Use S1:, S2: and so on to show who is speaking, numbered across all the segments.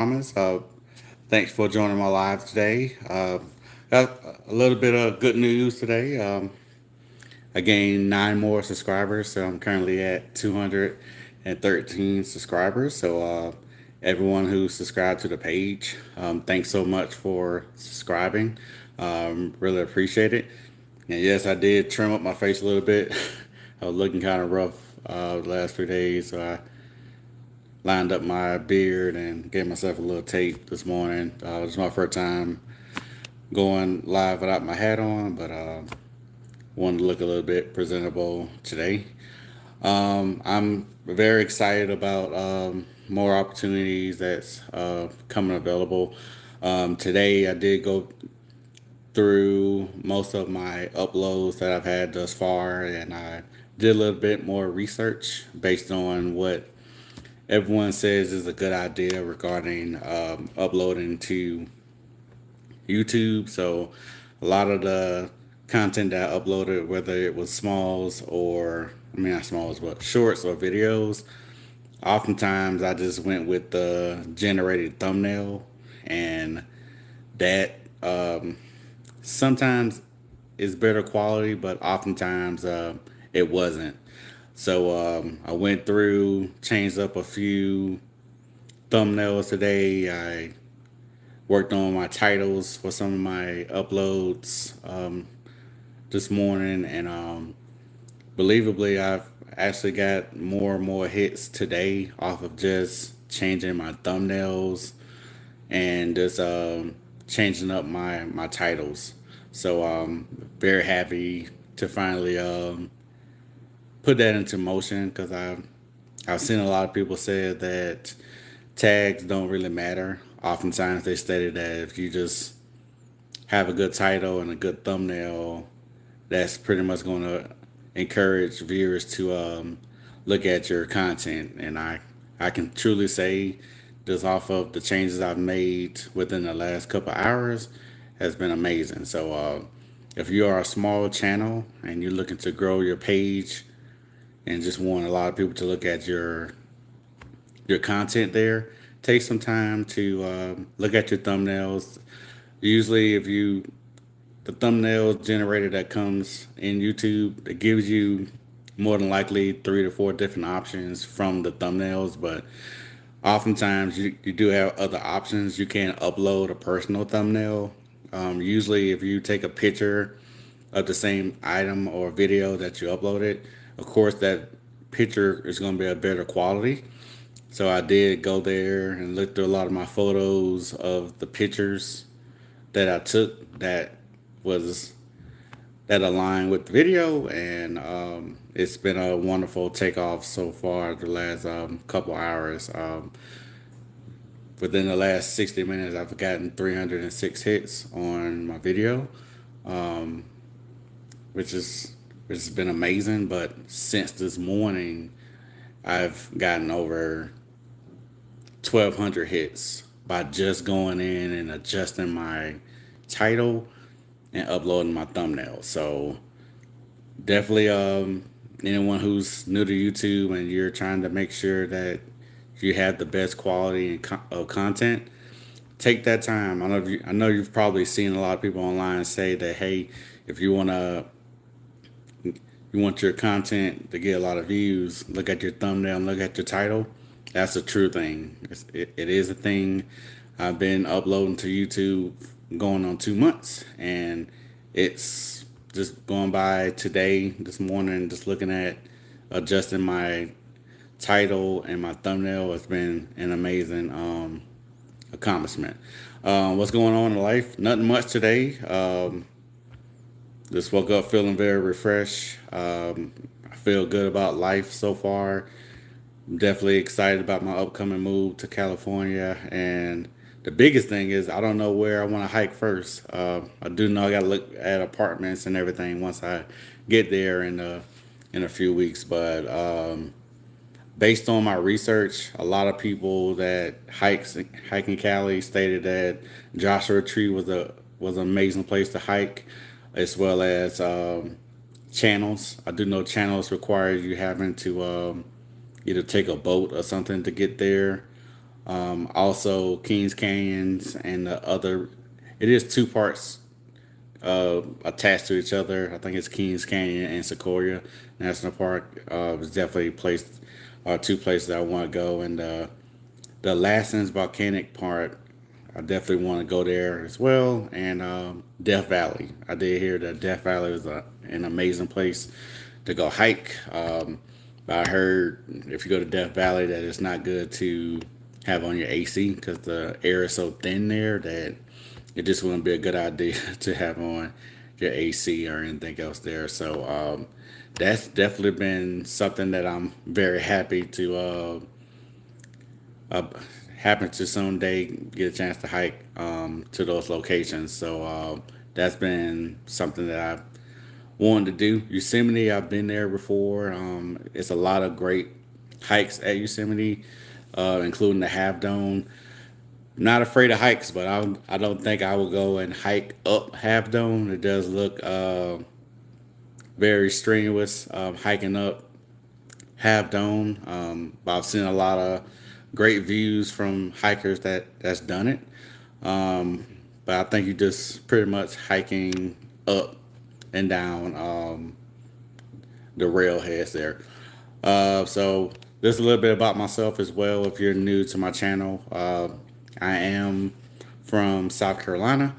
S1: Thomas. Thanks for joining my live today. Got a little bit of good news today. I gained 9 more subscribers, so I'm currently at 213 subscribers. So, everyone who subscribed to the page, thanks so much for subscribing. Really appreciate it. And yes, I did trim up my face a little bit. I was looking kind of rough the last few days, so I lined up my beard and gave myself a little tape this morning. It was my first time going live without my hat on, but wanted to look a little bit presentable today. I'm very excited about more opportunities that's coming available. Today, I did go through most of my uploads that I've had thus far, and I did a little bit more research based on what everyone says is a good idea regarding uploading to YouTube. So a lot of the content that I uploaded, whether it was smalls or I mean not smalls, but shorts or videos, oftentimes I just went with the generated thumbnail, and that sometimes is better quality, but oftentimes it wasn't. So I went through, changed up a few thumbnails today. I worked on my titles for some of my uploads this morning, and believably, I've actually got more and more hits today off of just changing my thumbnails and just changing up my titles. So very happy to finally put that into motion because I've seen a lot of people say that tags don't really matter. Oftentimes they stated that if you just have a good title and a good thumbnail, that's pretty much going to encourage viewers to look at your content. And I can truly say just off of the changes I've made within the last couple hours has been amazing. So if you are a small channel and you're looking to grow your page and just want a lot of people to look at your content there, take some time to look at your thumbnails. Usually, if you the thumbnail generator that comes in YouTube, it gives you more than likely 3 to 4 different options from the thumbnails, but oftentimes you do have other options. You can upload a personal thumbnail. Usually, if you take a picture of the same item or video that you uploaded, of course, that picture is going to be a better quality. So I did go there and look through a lot of my photos of the pictures that I took was that aligned with the video, and it's been a wonderful takeoff so far. The last couple hours, within the last 60 minutes, I've gotten 306 hits on my video, which is which has been amazing. But since this morning, I've gotten over 1,200 hits by just going in and adjusting my title and uploading my thumbnail. So definitely, anyone who's new to YouTube and you're trying to make sure that you have the best quality of content, take that time. I know you've probably seen a lot of people online say that, hey, if you want your content to get a lot of views, look at your thumbnail and look at your title. That's a true thing. It is a thing. I've been uploading to YouTube going on 2 months, and it's just going by today, this morning, just looking at adjusting my title and my thumbnail. It's been an amazing accomplishment. What's going on in life? Nothing much today. Just woke up feeling very refreshed. I feel good about life so far. I'm definitely excited about my upcoming move to California. And the biggest thing is I don't know where I want to hike first. I do know I got to look at apartments and everything once I get there in a few weeks. But based on my research, a lot of people that hiking Cali stated that Joshua Tree was an amazing place to hike, as well as channels. I do know channels require you having to either take a boat or something to get there. Also, Kings Canyons and the other. It is two parts attached to each other. I think it's Kings Canyon and Sequoia National Park. It's definitely a place, two places I want to go. And the Lassens Volcanic Park, I definitely want to go there as well. And Death Valley. I did hear that Death Valley is an amazing place to go hike. But I heard if you go to Death Valley that it's not good to have on your AC because the air is so thin there that it just wouldn't be a good idea to have on your AC or anything else there. So that's definitely been something that I'm very happy to uh, happen to someday get a chance to hike to those locations. So that's been something that I've wanted to do. Yosemite, I've been there before. It's a lot of great hikes at Yosemite, including the Half Dome. Not afraid of hikes, but I don't think I will go and hike up Half Dome. It does look very strenuous hiking up Half Dome. But I've seen a lot of great views from hikers that's done it. But I think you just pretty much hiking up and down the railheads there. So just a little bit about myself as well. If you're new to my channel, I am from South Carolina.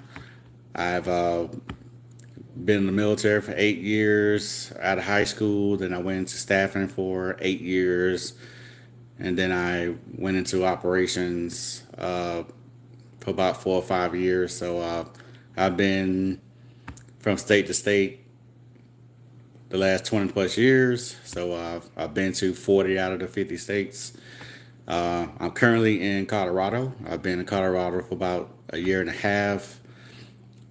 S1: I've been in the military for 8 years out of high school. Then I went into staffing for 8 years. And then I went into operations for about 4 or 5 years. So I've been from state to state the last 20 plus years. So I've been to 40 out of the 50 states. I'm currently in Colorado. I've been in Colorado for about a year and a half.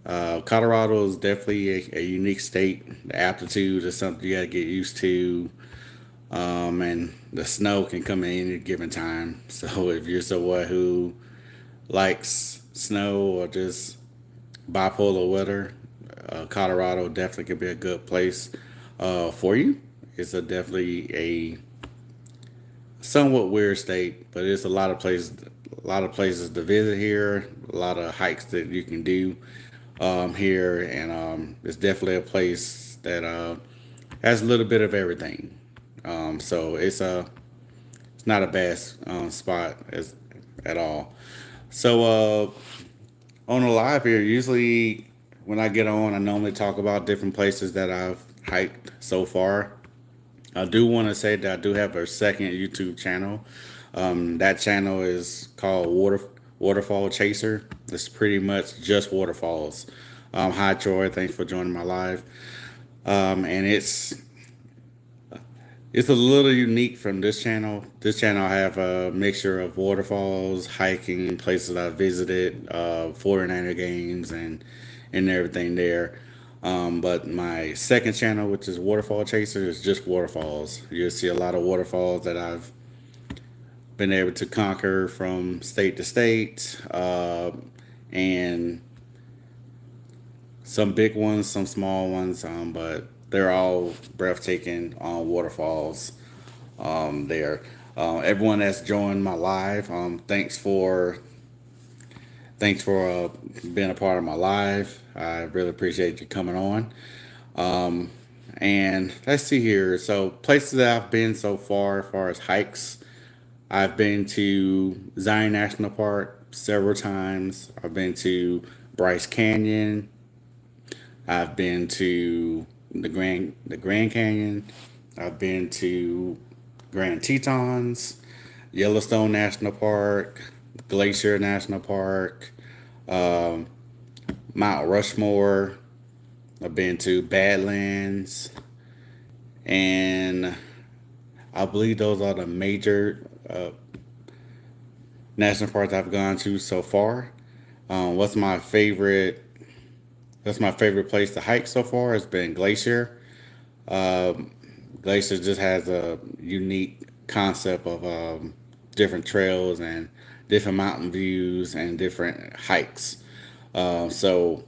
S1: Colorado is definitely a unique state. The altitude is something you got to get used to. And the snow can come in any given time. So if you're someone who likes snow or just bipolar weather, Colorado definitely could be a good place for you. It's definitely a somewhat weird state, but it's a lot of places to visit here, a lot of hikes that you can do here, and it's definitely a place that has a little bit of everything. So it's not a bad spot at all. So on the live here, usually when I get on, I normally talk about different places that I've hiked so far. I do want to say that I do have a second YouTube channel. That channel is called Waterfall Chaser. It's pretty much just waterfalls. Hi Troy, thanks for joining my live. And it's a little unique from this channel. This channel I have a mixture of waterfalls, hiking, places I visited, 49er games, and everything there. But my second channel, which is Waterfall Chaser, is just waterfalls. You'll see a lot of waterfalls that I've been able to conquer from state to state, and some big ones, some small ones, but they're all breathtaking waterfalls there. Everyone that's joined my live, thanks for being a part of my live. I really appreciate you coming on. And let's see here. So places that I've been so far, as far as hikes, I've been to Zion National Park several times. I've been to Bryce Canyon. I've been to the Grand Canyon. I've been to Grand Tetons, Yellowstone National Park, Glacier National Park, Mount Rushmore. I've been to Badlands, and I believe those are the major national parks I've gone to so far. What's my favorite? That's my favorite place to hike so far. Has been Glacier. Glacier just has a unique concept of different trails and different mountain views and different hikes. So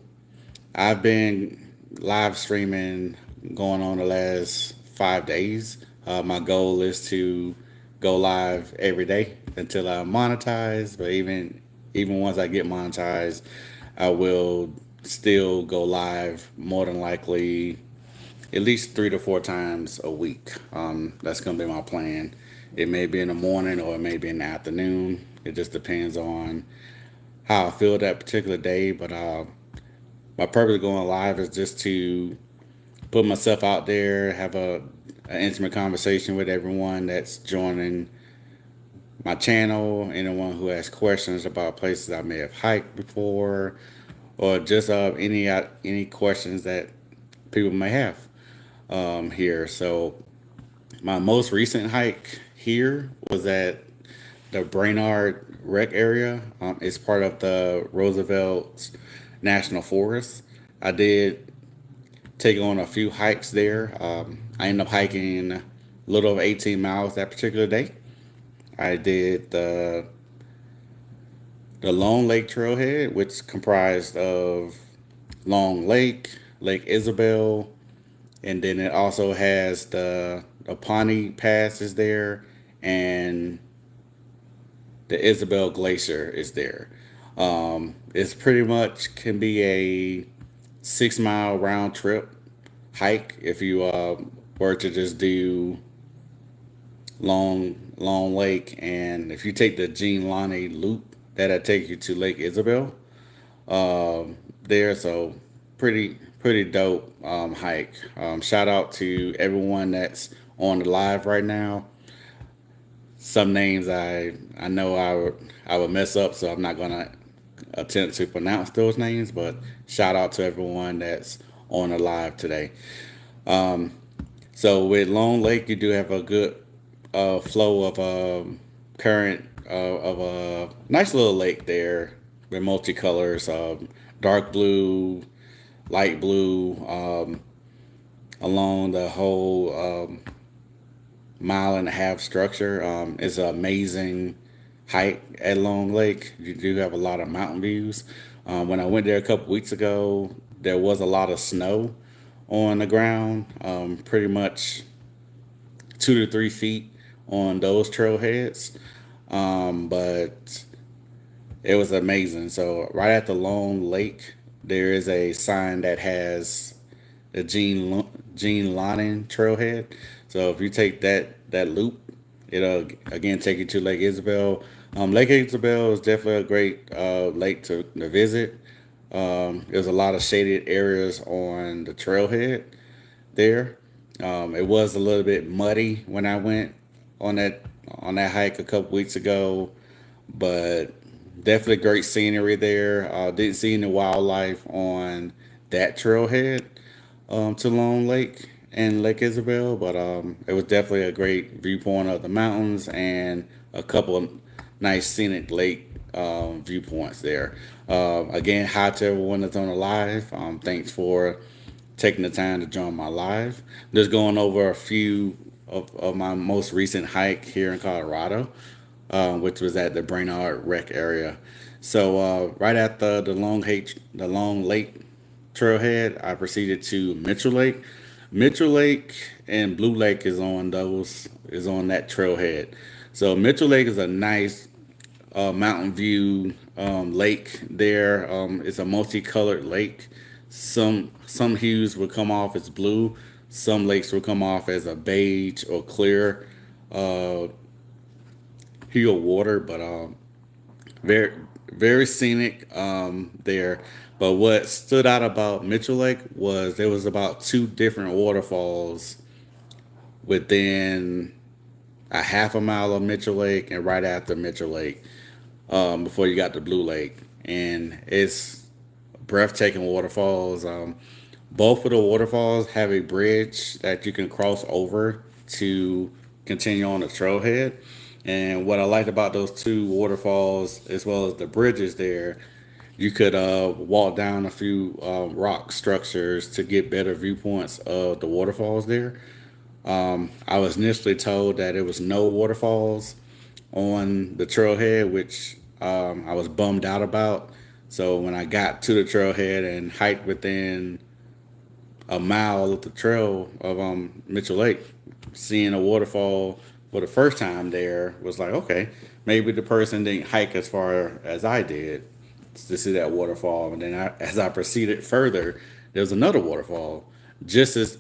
S1: I've been live streaming going on the last 5 days. My goal is to go live every day until I monetize. But even once I get monetized, I will still go live more than likely at least 3 to 4 times a week. That's gonna be my plan. It may be in the morning or it may be in the afternoon. It just depends on how I feel that particular day. But my purpose of going live is just to put myself out there, have an intimate conversation with everyone that's joining my channel, anyone who has questions about places I may have hiked before, or just any questions that people may have here. So my most recent hike here was at the Brainerd Rec area. It's part of the Roosevelt National Forest. I did take on a few hikes there. I ended up hiking a little over 18 miles that particular day. I did the Long Lake Trailhead, which comprised of Long Lake, Lake Isabel, and then it also has the Pawnee Pass is there, and the Isabel Glacier is there. It's pretty much can be a 6 mile round trip hike if you were to just do Long Lake, and if you take the Gene Lonnie loop, that'll take you to Lake Isabel there. So pretty dope hike. Shout out to everyone that's on the live right now. Some names I know I would mess up, so I'm not gonna attempt to pronounce those names. But shout out to everyone that's on the live today. So with Long Lake, you do have a good flow of current of a nice little lake there with multicolors, dark blue, light blue, along the whole mile-and-a-half structure. It's an amazing hike at Long Lake. You do have a lot of mountain views. When I went there a couple weeks ago, there was a lot of snow on the ground, pretty much 2 to 3 feet on those trailheads. But it was amazing. So right at the Long Lake, there is a sign that has the Gene Lonning trailhead. So if you take that loop, it'll again take you to Lake Isabel. Lake Isabel is definitely a great lake to visit. There's a lot of shaded areas on the trailhead there. It was a little bit muddy when I went on that hike a couple weeks ago, but definitely great scenery there. Didn't see any wildlife on that trailhead to Long Lake and Lake Isabel, but it was definitely a great viewpoint of the mountains and a couple of nice scenic lake viewpoints there. Again, hi to everyone that's on the live. Thanks for taking the time to join my live. Just going over a few of my most recent hike here in Colorado, which was at the Brainerd Rec area. So right after the Long Lake trailhead, I proceeded to Mitchell Lake. Mitchell Lake and Blue Lake is on that trailhead. So Mitchell Lake is a nice mountain view lake there. It's a multicolored lake. Some hues will come off as blue. Some lakes will come off as a beige or clear hue of water, but very very scenic there. But what stood out about Mitchell Lake was there was about two different waterfalls within a half a mile of Mitchell Lake and right after Mitchell Lake, before you got to Blue Lake, and it's breathtaking waterfalls. Both of the waterfalls have a bridge that you can cross over to continue on the trailhead. And what I liked about those two waterfalls, as well as the bridges there, you could walk down a few rock structures to get better viewpoints of the waterfalls there. I was initially told that there was no waterfalls on the trailhead, which I was bummed out about. So when I got to the trailhead and hiked within a mile of the trail of Mitchell Lake, seeing a waterfall for the first time there was like, okay, maybe the person didn't hike as far as I did to see that waterfall. And then as I proceeded further, there was another waterfall, just as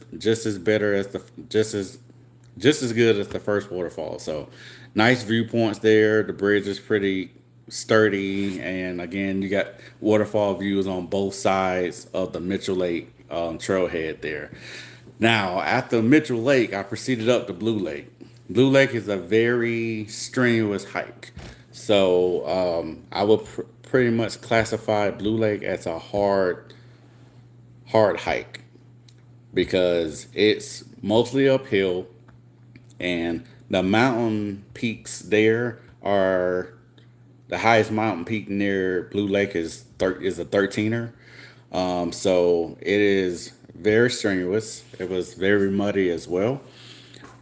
S1: better as the just as good as the first waterfall. So nice viewpoints there. The bridge is pretty sturdy, and again, you got waterfall views on both sides of the Mitchell Lake trailhead there. Now, after Mitchell Lake, I proceeded up to Blue Lake. Blue Lake is a very strenuous hike. So I would pretty much classify Blue Lake as a hard hike because it's mostly uphill, and the mountain peaks there are the highest mountain peak near Blue Lake is a 13er. So it is very strenuous. It was very muddy as well.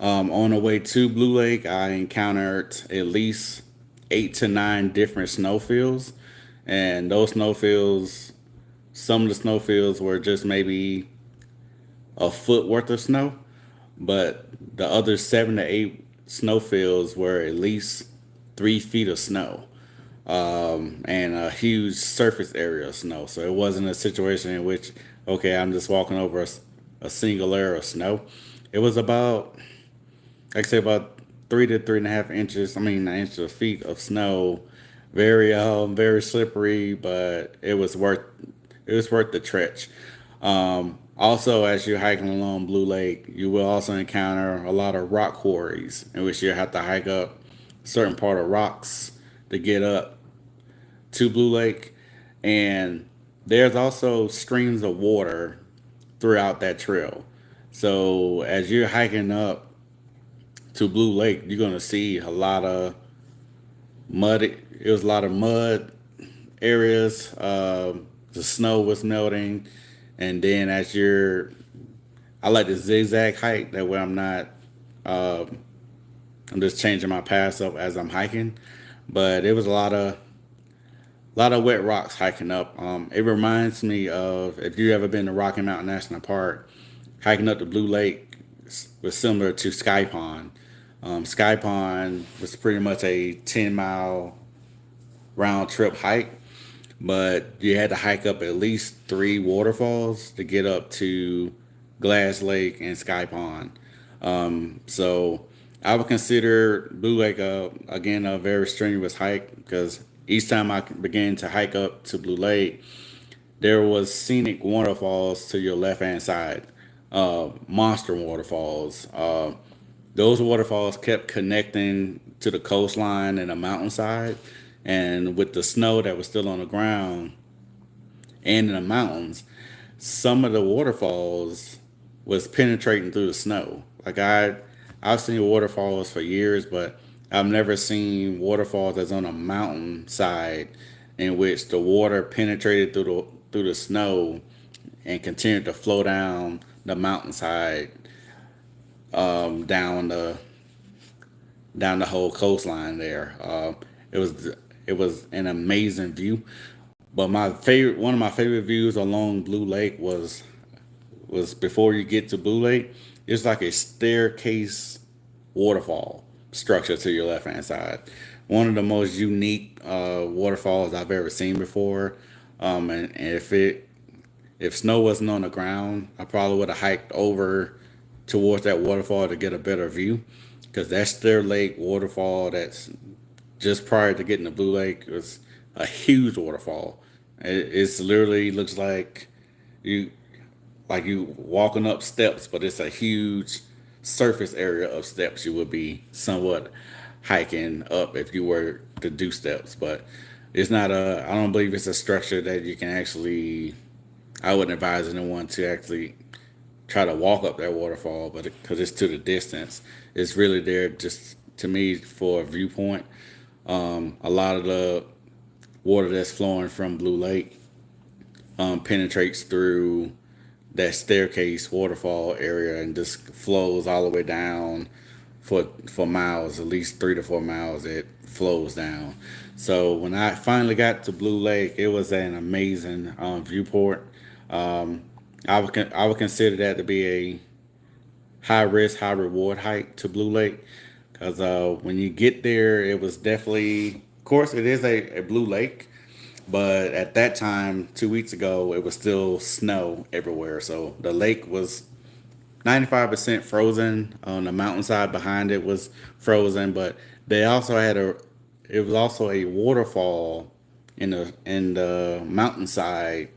S1: On the way to Blue Lake, I encountered at least 8 to 9 different snowfields, and those snowfields, some of the snowfields were just maybe a foot worth of snow, but the other 7 to 8 snowfields were at least 3 feet of snow, and a huge surface area of snow. So it wasn't a situation in which, okay, I'm just walking over a single layer of snow. It was about, like I say, about 3 to 3.5 inches. I mean, inches of feet of snow. Very slippery, but it was worth the trek. Also, as you're hiking along Blue Lake, you will also encounter a lot of rock quarries in which you have to hike up certain part of rocks to get up to Blue Lake. And there's also streams of water throughout that trail. So as you're hiking up to Blue Lake, you're gonna see a lot of mud. It was a lot of mud areas. The snow was melting, and then I like the zigzag hike. That way, I'm not. I'm just changing my paths up as I'm hiking, but it was a lot of wet rocks hiking up. It reminds me of, if you ever been to Rocky Mountain National Park, hiking up to Blue Lake was similar to Sky Pond. Sky Pond was pretty much a 10-mile round trip hike, but you had to hike up at least 3 waterfalls to get up to Glass Lake and Sky Pond. So I would consider Blue Lake again a very strenuous hike because each time I began to hike up to Blue Lake, there was scenic waterfalls to your left hand side, monster waterfalls. Those waterfalls kept connecting to the coastline and the mountainside, and with the snow that was still on the ground and in the mountains, some of the waterfalls was penetrating through the snow. I've seen waterfalls for years, but I've never seen waterfalls that's on a mountain side in which the water penetrated through the snow and continued to flow down the mountainside, down the whole coastline there. It was it was an amazing view. But one of my favorite views along Blue Lake was before you get to Blue Lake. It's like a staircase waterfall structure to your left hand side. One of the most unique waterfalls I've ever seen before. And if snow wasn't on the ground, I probably would have hiked over towards that waterfall to get a better view. Because that Stair Lake waterfall that's just prior to getting to Blue Lake was a huge waterfall. It's literally looks you like you walking up steps, but it's a huge surface area of steps you would be somewhat hiking up if you were to do steps. But I don't believe it's a structure that you can actually, I wouldn't advise anyone to actually try to walk up that waterfall, but because it's to the distance, it's really there just to me for a viewpoint. A lot of the water that's flowing from Blue Lake penetrates through that staircase waterfall area and just flows all the way down for miles, at least 3 to 4 miles. It flows down. So when I finally got to Blue Lake, it was an amazing viewport. I would consider that to be a high risk, high reward hike to Blue Lake Because when you get there, it was definitely, of course, it is a blue lake, but at that time, 2 weeks ago, it was still snow everywhere. So the lake was 95% frozen. On the mountainside behind it was frozen, but they also had a, it was also a waterfall in the mountainside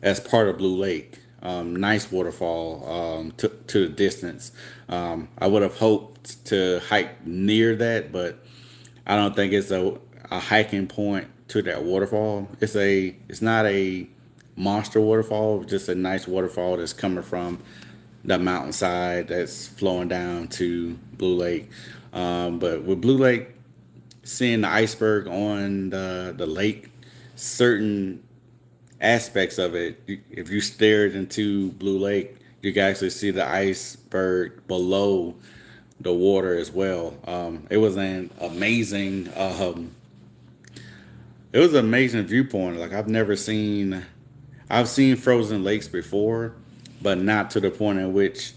S1: as part of Blue Lake. Nice waterfall to the distance. I would have hoped to hike near that, but I don't think it's a hiking point to that waterfall. It's not a monster waterfall, just a nice waterfall that's coming from the mountainside that's flowing down to Blue Lake. But with Blue Lake, seeing the iceberg on the lake, certain aspects of it, if you stared into Blue Lake, you can actually see the iceberg below the water as well. It was an amazing viewpoint. Like I've seen frozen lakes before, but not to the point in which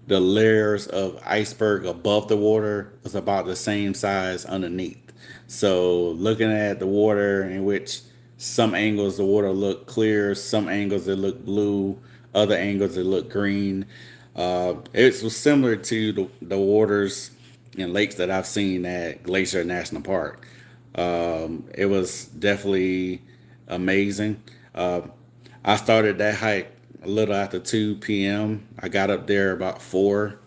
S1: the layers of iceberg above the water was about the same size underneath. So looking at the water, in which some angles the water looked clear, some angles it looked blue, other angles it looked green. It was similar to the waters and lakes that I've seen at Glacier National Park. It was definitely amazing. I started that hike a little after 2 p.m. I got up there about 4:05,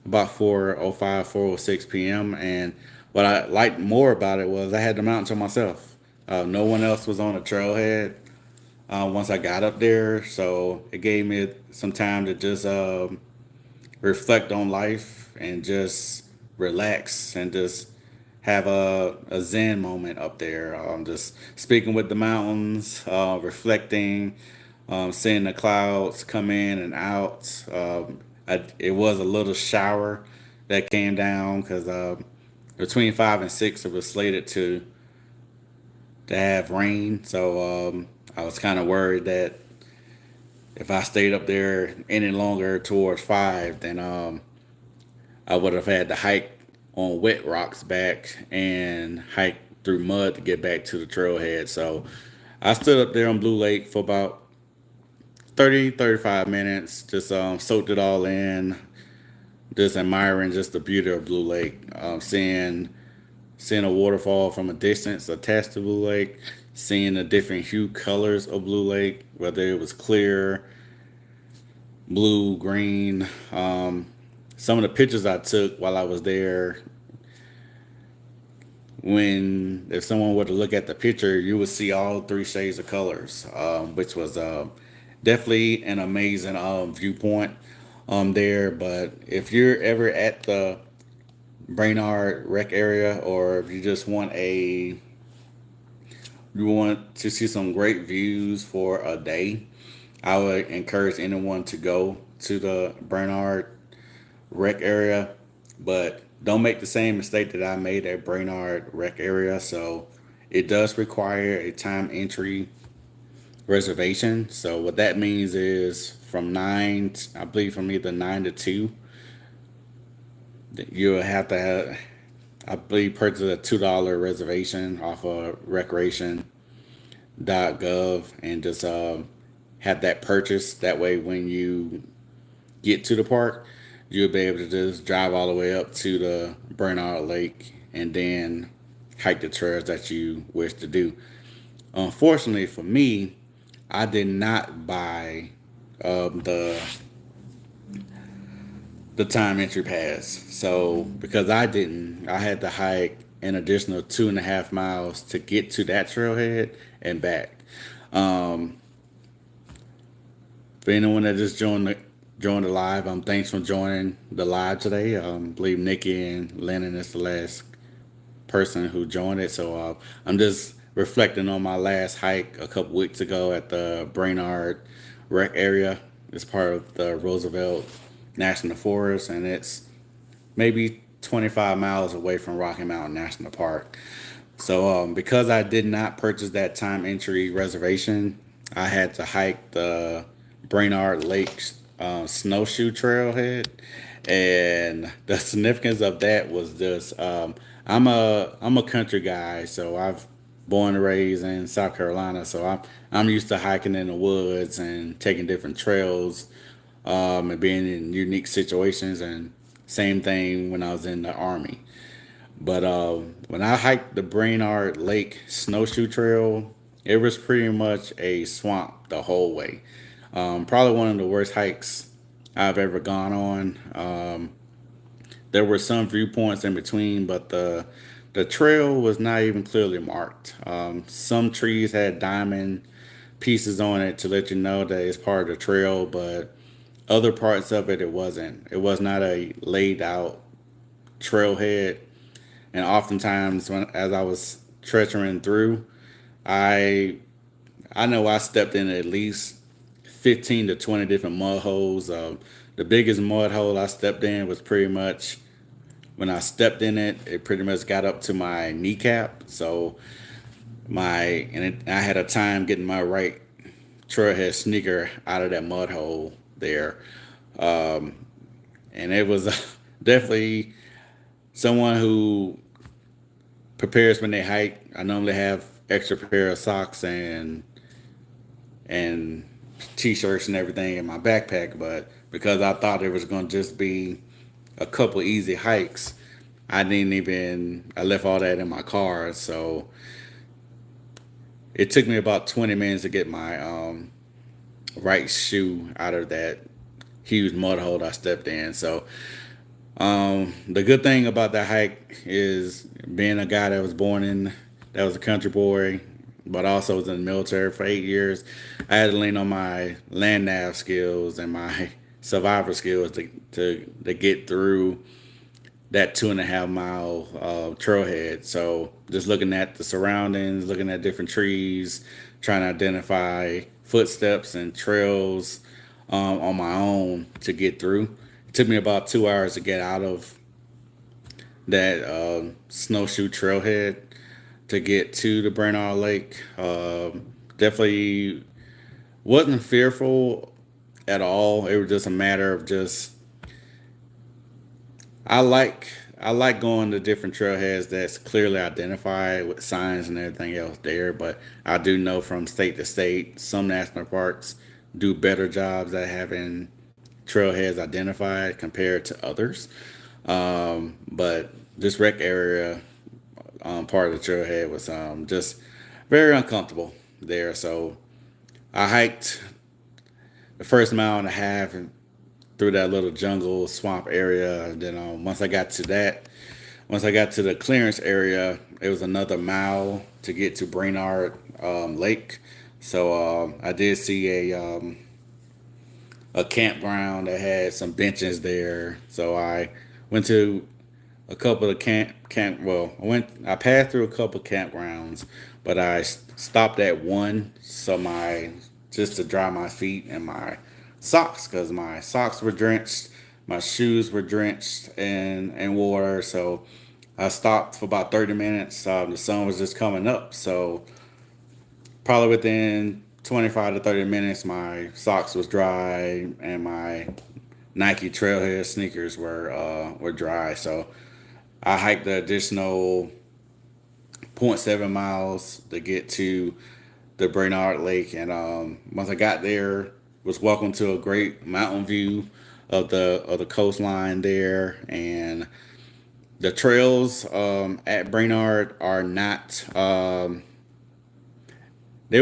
S1: 4:06 p.m. And what I liked more about it was I had the mountain to myself. No one else was on the trailhead once I got up there, so it gave me some time to just reflect on life and just relax and just have a zen moment up there. Just speaking with the mountains, reflecting, seeing the clouds come in and out. It was a little shower that came down because between 5 and 6 it was slated to have rain. So I was kind of worried that if I stayed up there any longer towards 5, then I would have had to hike on wet rocks back and hike through mud to get back to the trailhead. So I stood up there on Blue Lake for about 30, 35 minutes, just soaked it all in, just admiring just the beauty of Blue Lake, seeing a waterfall from a distance attached to Blue Lake, seeing the different hue colors of Blue Lake, whether it was clear, blue, green. Some of the pictures I took while I was there, when if someone were to look at the picture, you would see all three shades of colors, which was definitely an amazing viewpoint there. But if you're ever at the Brainerd Rec area, or if you just you want to see some great views for a day, I would encourage anyone to go to the Brainerd Rec area, but don't make the same mistake that I made at Brainerd Rec area. So it does require a time entry reservation. So what that means is from I believe from either 9 to 2, you'll have to have, I believe, purchase a $2 reservation off of recreation.gov and just have that purchase. That way, when you get to the park, you'll be able to just drive all the way up to the Bernard Lake and then hike the trails that you wish to do. Unfortunately for me, I did not buy the time entry pass. So because I didn't, I had to hike an additional 2.5 miles to get to that trailhead and back. Um, for anyone that just joined the live, thanks for joining the live today. I believe Nikki and Lennon is the last person who joined it. So I'm just reflecting on my last hike a couple weeks ago at the Brainerd Rec area. It's part of the Roosevelt National Forest, and it's maybe 25 miles away from Rocky Mountain National Park. So because I did not purchase that time entry reservation, I had to hike the Brainerd Lake snowshoe trailhead, And the significance of that was just I'm a country guy, so I've born and raised in South Carolina, so I'm used to hiking in the woods and taking different trails, and being in unique situations. And same thing when I was in the army. But when I hiked the Brainard Lake Snowshoe Trail, it was pretty much a swamp the whole way. Probably one of the worst hikes I've ever gone on. There were some viewpoints in between, but the trail was not even clearly marked. Some trees had diamond pieces on it to let you know that it's part of the trail, but other parts of it, it wasn't. It was not a laid out trailhead. And oftentimes, as I was treachering through, I I know I stepped in at least 15 to 20 different mud holes. The biggest mud hole I stepped in was pretty much when I stepped in it. It pretty much got up to my kneecap. So I had a time getting my right trailhead sneaker out of that mud hole there, and it was definitely someone who prepares when they hike. I normally have extra pair of socks and t-shirts and everything in my backpack, but because I thought it was going to just be a couple easy hikes, I left all that in my car. So it took me about 20 minutes to get my right shoe out of that huge mud hole I stepped in. So the good thing about that hike is being a guy that was a country boy, but also was in the military for 8 years. I had to lean on my land nav skills and my survivor skills to get through that 2.5 mile trailhead. So just looking at the surroundings, looking at different trees, trying to identify footsteps and trails on my own to get through. It took me about 2 hours to get out of that snowshoe trailhead to get to the Brainerd Lake. Definitely wasn't fearful at all. It was just a matter of just I like I like going to different trailheads that's clearly identified with signs and everything else there. But I do know from state to state, some national parks do better jobs at having trailheads identified compared to others. But this rec area part of the trailhead was just very uncomfortable there. So I hiked the first mile and a half through that little jungle swamp area. And then once I got to the clearance area, it was another mile to get to Brainerd Lake. So I did see a campground that had some benches there. So I went to a couple of camp. Well, I passed through a couple of campgrounds, but I stopped at one. So my just to dry my feet and my socks because my socks were drenched, my shoes were drenched in water. So I stopped for about 30 minutes. The sun was just coming up, so probably within 25 to 30 minutes, my socks was dry and my Nike Trailhead sneakers were dry. So I hiked the additional zero point 0.7 miles to get to the Brainerd Lake, and once I got there, was welcome to a great mountain view of the coastline there. And the trails at Brainerd are not. There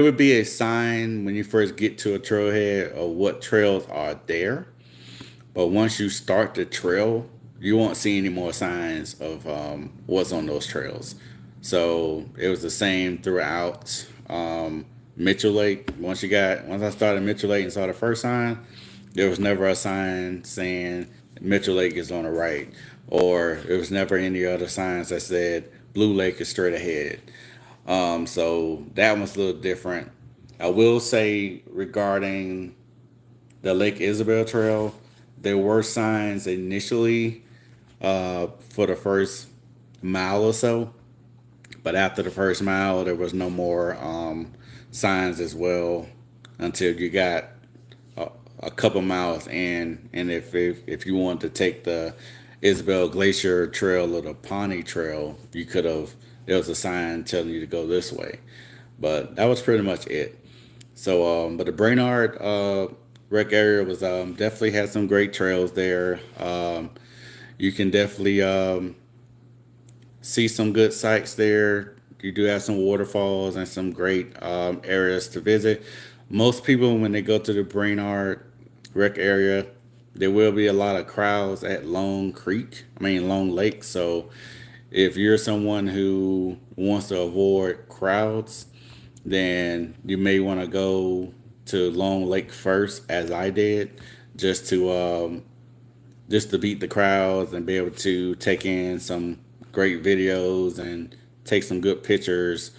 S1: would be a sign when you first get to a trailhead of what trails are there, but once you start the trail, you won't see any more signs of what's on those trails. So it was the same throughout Mitchell Lake. Once I started Mitchell Lake and saw the first sign, there was never a sign saying Mitchell Lake is on the right, or there was never any other signs that said Blue Lake is straight ahead. So that one's a little different. I will say regarding the Lake Isabel Trail, there were signs initially for the first mile or so, but after the first mile, there was no more signs as well until you got a couple miles in, and if you wanted to take the Isabel Glacier Trail or the Pawnee Trail, you could have. There was a sign telling you to go this way, but that was pretty much it. So, but the Brainerd rec area was definitely had some great trails there. You can definitely see some good sights there. You do have some waterfalls and some great areas to visit. Most people, when they go to the Brainerd rec area, there will be a lot of crowds at Long Lake. So if you're someone who wants to avoid crowds, then you may want to go to Long Lake first, as I did, just to just to beat the crowds and be able to take in some great videos and take some good pictures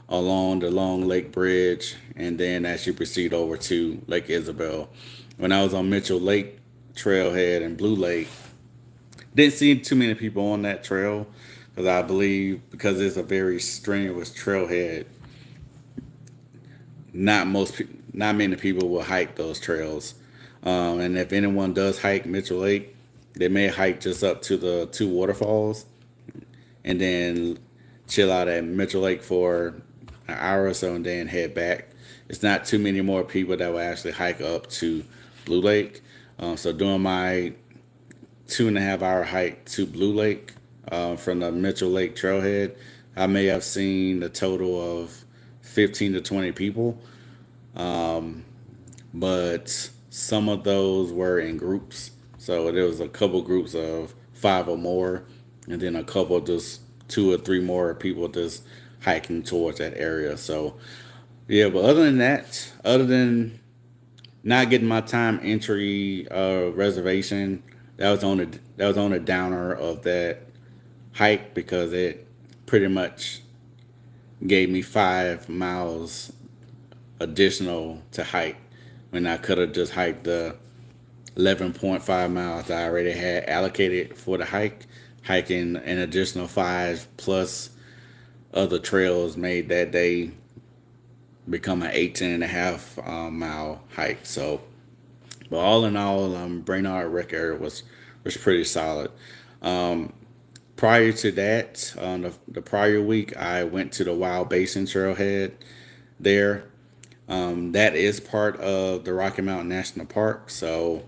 S1: along the Long Lake Bridge, and then as you proceed over to Lake Isabel. When I was on Mitchell Lake Trailhead and Blue Lake, didn't see too many people on that trail because I believe because it's a very strenuous trailhead, not many people will hike those trails. And if anyone does hike Mitchell Lake, they may hike just up to the two waterfalls and then chill out at Mitchell Lake for an hour or so and then head back. It's not too many more people that will actually hike up to Blue Lake. So during my 2.5 hour hike to Blue Lake from the Mitchell Lake trailhead, I may have seen a total of 15 to 20 people, but some of those were in groups. So there was a couple groups of 5 or more, and then a couple just 2 or 3 more people just hiking towards that area. So yeah, but other than that, other than not getting my time entry reservation, that was on a downer of that hike because it pretty much gave me 5 miles additional to hike when I could have just hiked the 11.5 miles I already had allocated for the hike. Hiking an additional 5 plus other trails made that day become an 18.5 mile hike. So, but all in all, Brainerd Rec area was pretty solid. Um, Prior to that, the prior week, I went to the Wild Basin Trailhead there. That is part of the Rocky Mountain National Park, so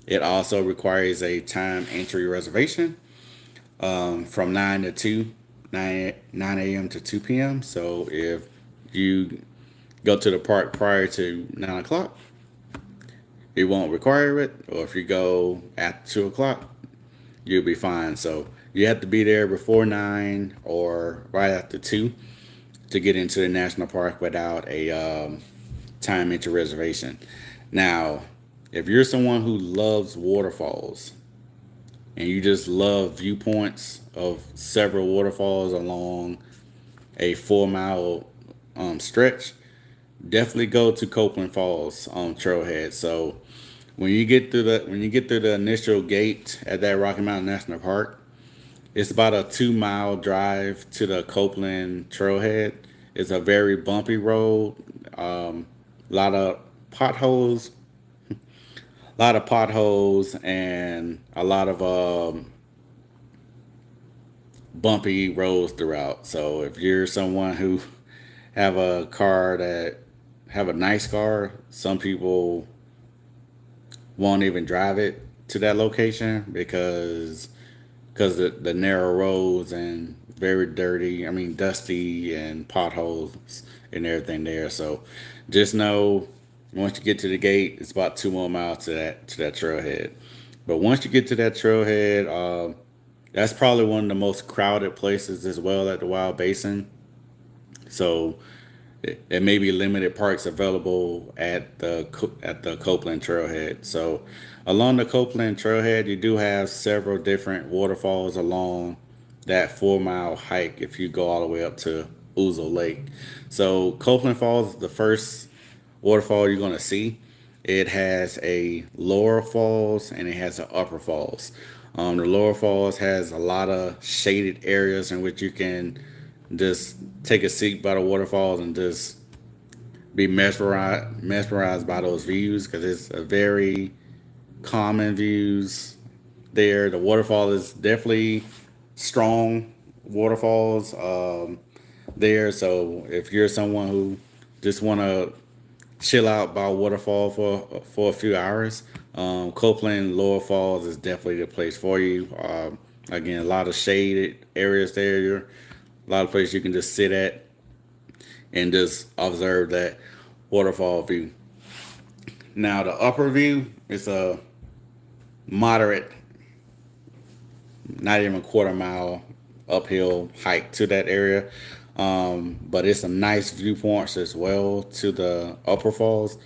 S1: it also requires a time entry reservation from 9 to 2, 9 a.m. to 2 p.m. So if you go to the park prior to 9 o'clock, it won't require it. Or if you go at 2 o'clock, you'll be fine. So you have to be there before 9 or right after 2 to get into the national park without a time entry reservation. Now, if you're someone who loves waterfalls and you just love viewpoints of several waterfalls along a 4 mile stretch, definitely go to Copeland Falls on Trailhead. So when you get through the initial gate at that Rocky Mountain National Park, it's about a 2 mile drive to the Copeland Trailhead. It's a very bumpy road, a lot of potholes, and a lot of bumpy roads throughout. So if you're someone who have a car that have a nice car, some people won't even drive it to that location because the narrow roads and very dirty, dusty and potholes and everything there. So just know once you get to the gate, it's about 2 more miles to that trailhead. But once you get to that trailhead, that's probably one of the most crowded places as well at the Wild Basin. So there may be limited parks available at the Copeland Trailhead. So along the Copeland Trailhead, you do have several different waterfalls along that 4 mile hike if you go all the way up to Ouzel Lake. So Copeland Falls is the first waterfall you're going to see. It has a lower falls and it has an upper falls. The lower falls has a lot of shaded areas in which you can just take a seat by the waterfalls and just be mesmerized by those views because it's a very common views there. The waterfall is definitely strong waterfalls there. So if you're someone who just want to chill out by a waterfall for a few hours, Copeland Lower Falls is definitely the place for you. Again, a lot of shaded areas there. A lot of places you can just sit at and just observe that waterfall view. Now the upper view is a moderate, not even a quarter mile uphill hike to that area. But it's some nice viewpoints as well to the upper falls.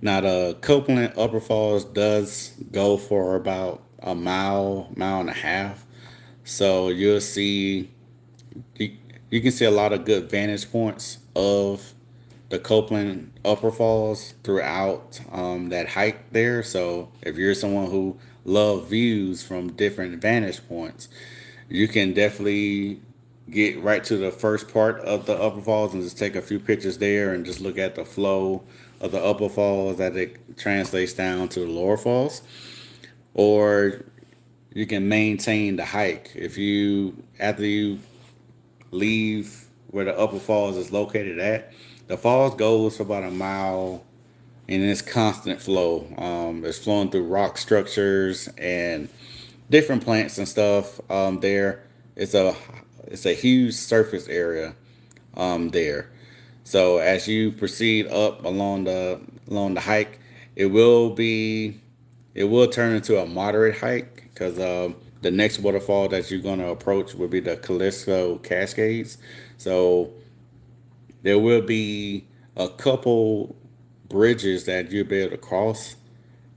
S1: Now the Copeland Upper Falls does go for about a mile and a half. So you, you can see a lot of good vantage points of the Copeland Upper Falls throughout that hike there. So if you're someone who love views from different vantage points, you can definitely get right to the first part of the Upper Falls and just take a few pictures there and just look at the flow of the Upper Falls that it translates down to the Lower Falls. Or you can maintain the hike if you after you leave where the Upper Falls is located at. The falls goes for about a mile and it's constant flow. It's flowing through rock structures and different plants and stuff. There, it's a it's a huge surface area there. So as you proceed up along the hike, it will be it will turn into a moderate hike because the next waterfall that you're going to approach will be the Callisto Cascades. So there will be a couple bridges that you'll be able to cross.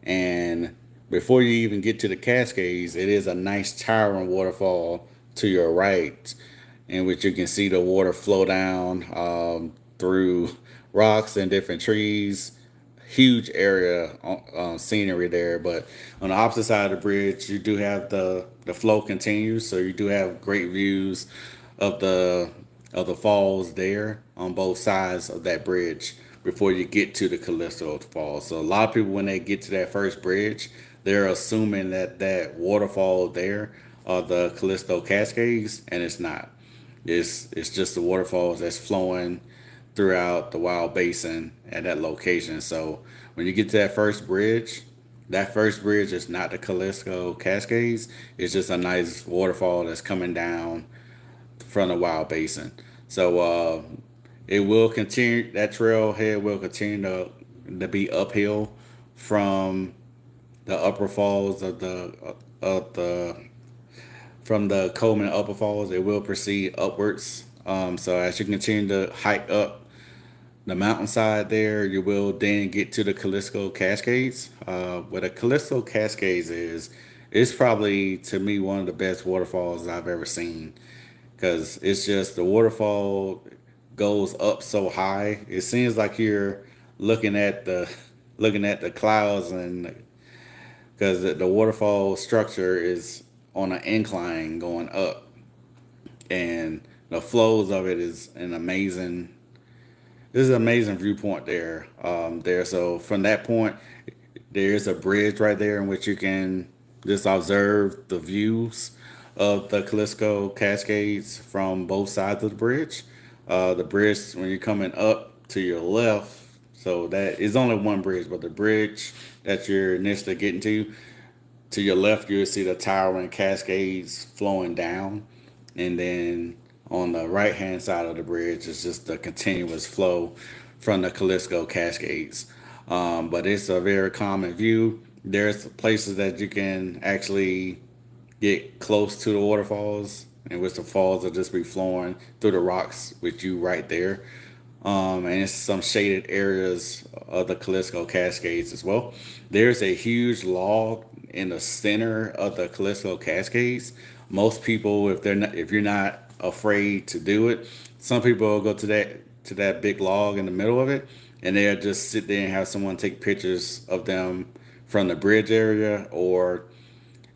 S1: And before you even get to the Cascades, it is a nice towering waterfall to your right, in which you can see the water flow down through rocks and different trees. Huge area scenery there, but on the opposite side of the bridge, you do have the flow continues, so you do have great views of the falls there on both sides of that bridge before you get to the Callisto Falls. So a lot of people, when they get to that first bridge, they're assuming that that waterfall there are the Callisto Cascades, and it's not. It's just the waterfalls that's flowing throughout the Wild Basin at that location. So when you get to that first bridge is not the Callisto Cascades. It's just a nice waterfall that's coming down from the Wild Basin. So it will continue. That trailhead will continue to be uphill from the upper falls of the from the Coleman Upper Falls. It will proceed upwards. So as you continue to hike up the mountainside there, you will then get to the Callisto Cascades. What the Callisto Cascades is, it's probably to me one of the best waterfalls I've ever seen because it's just the waterfall goes up so high. It seems like you're looking at the looking at the clouds, and because the waterfall structure is on an incline going up, and the flows of it is an amazing. This is an amazing viewpoint there. So from that point, there's a bridge right there in which you can just observe the views of the Callisto Cascades from both sides of the bridge. The bridge, when you're coming up to your left, so that is only one bridge, but the bridge that you're initially getting to your left, you'll see the towering cascades flowing down. And then on the right hand side of the bridge is just the continuous flow from the Callisto Cascades. But it's a very common view. There's places that you can actually get close to the waterfalls, in which the falls will just be flowing through the rocks with you right there. And it's some shaded areas of the Callisto Cascades as well. There's a huge log in the center of the Callisto Cascades. Most people, if you're not afraid to do it, some people will go to that big log in the middle of it, and they'll just sit there and have someone take pictures of them from the bridge area, or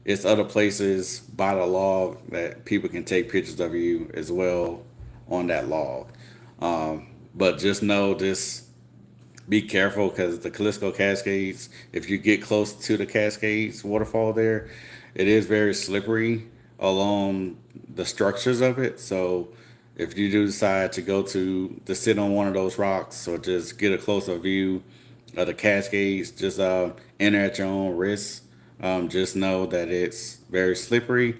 S1: it's other places by the log that people can take pictures of you as well on that log. But just know this be careful because the Callisto Cascades, if you get close to the Cascades waterfall there, it is very slippery along the structures of it. So if you do decide to go to sit on one of those rocks or just get a closer view of the Cascades, just enter at your own risk. Just know that it's very slippery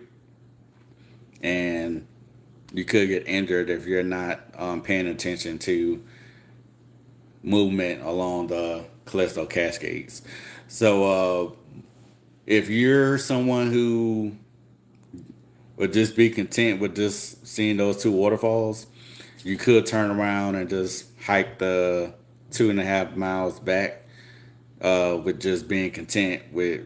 S1: and you could get injured if you're not paying attention to movement along the Callisto Cascades. So, if you're someone who would just be content with just seeing those two waterfalls, you could turn around and just hike the 2.5 miles back, with just being content with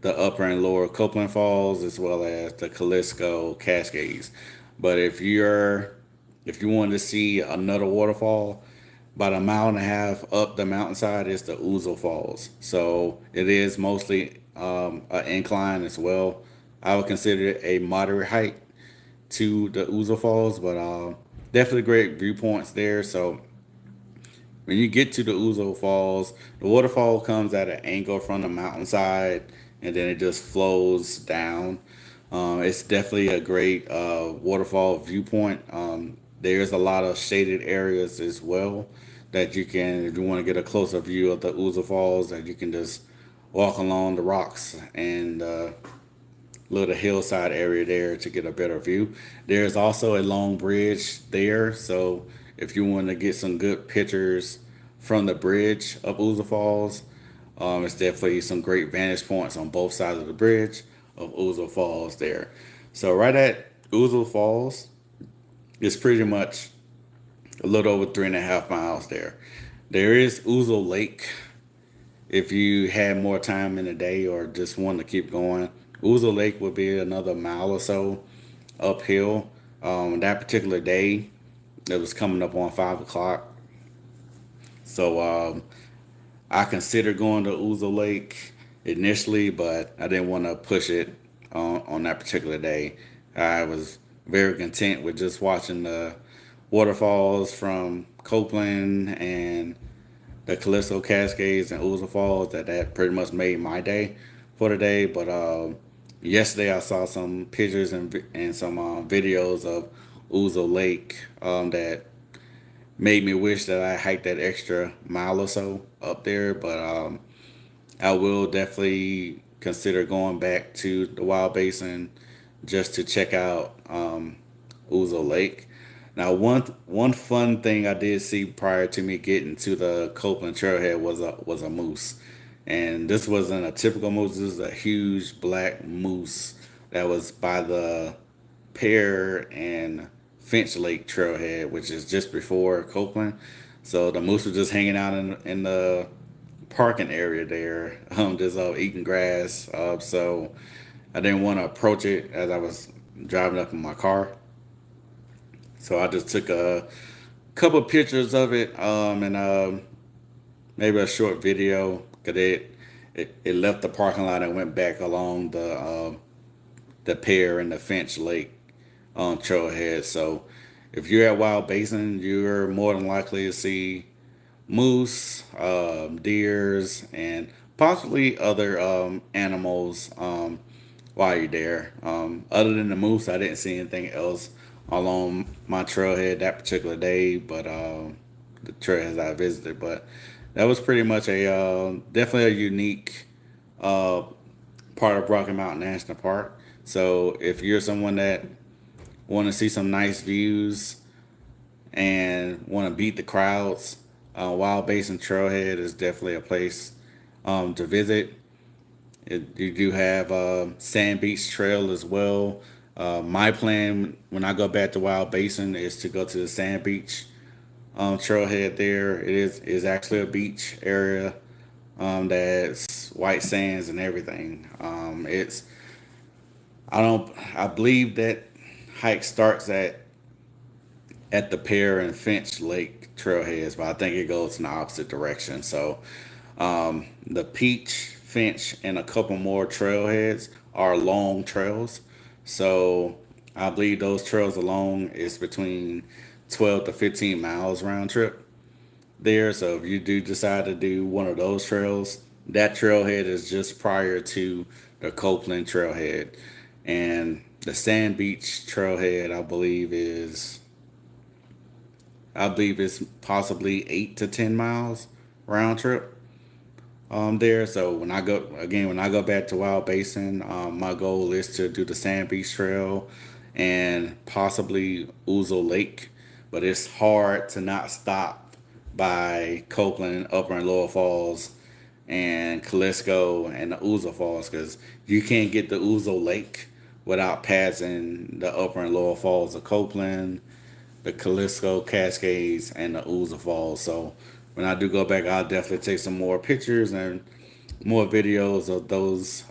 S1: the upper and lower Copeland Falls as well as the Callisto Cascades. But if you want to see another waterfall, about a mile and a half up the mountainside is the Ouzel Falls. So it is mostly an incline as well. I would consider it a moderate hike to the Ouzel Falls, but definitely great viewpoints there. So when you get to the Ouzel Falls, the waterfall comes at an angle from the mountainside, and then it just flows down. It's definitely a great waterfall viewpoint. There's a lot of shaded areas as well that you can, if you want to get a closer view of the Ouzel Falls, that you can just walk along the rocks and little hillside area there to get a better view. There's also a long bridge there, so if you want to get some good pictures from the bridge of Ouzel Falls, it's definitely some great vantage points on both sides of the bridge of Ouzel Falls there. So right at Ouzel Falls, it's pretty much a little over 3.5 miles there. There is Ouzel Lake if you had more time in the day or just want to keep going. Ouzel Lake would be another mile or so uphill. That particular day, it was coming up on 5 o'clock. So I considered going to Ouzel Lake initially, but I didn't want to push it on that particular day. I was very content with just watching the waterfalls from Copeland and the Callisto Cascades and Ouzel Falls. That pretty much made my day for the day. But yesterday I saw some pictures and some videos of Ouzel Lake that made me wish that I hiked that extra mile or so up there. But I will definitely consider going back to the Wild Basin just to check out Ouzel Lake. Now, one fun thing I did see prior to me getting to the Copeland Trailhead was a moose, and this wasn't a typical moose. This was a huge black moose that was by the Pear and Finch Lake Trailhead, which is just before Copeland. So the moose was just hanging out in the parking area there, just eating grass. So I didn't want to approach it as I was driving up in my car. So I just took a couple pictures of it, and maybe a short video. Cause it left the parking lot and went back along the Pear and the Finch Lake trailhead. So if you're at Wild Basin, you're more than likely to see moose, deers, and possibly other animals while you're there. Other than the moose, I didn't see anything else along my trailhead that particular day, but the trailheads I visited. But that was pretty much a definitely a unique uh, part of Rocky Mountain National Park. So if you're someone that want to see some nice views and want to beat the crowds, Wild Basin Trailhead is definitely a place to visit. You do have Sand Beach Trail as well. My plan when I go back to Wild Basin is to go to the Sand Beach trailhead there. It is actually a beach area that's white sands and everything. It's I believe that hike starts at the Pear and Finch Lake trailheads, but I think it goes in the opposite direction. So the Peach, Finch, and a couple more trailheads are long trails. So I believe those trails alone is between 12 to 15 miles round trip. there. So if you do decide to do one of those trails, that trailhead is just prior to the Copeland trailhead. And the Sand Beach trailhead, I believe it's possibly 8 to 10 miles round trip there. So when I go back to Wild Basin, my goal is to do the Sand Beach Trail and possibly Ouzel Lake. But it's hard to not stop by Copeland, Upper and Lower Falls, and Calisco and the Ouzel Falls because you can't get the Ouzel Lake without passing the Upper and Lower Falls of Copeland, the Calisco Cascades, and the Ouzel Falls. So when I do go back, I'll definitely take some more pictures and more videos of those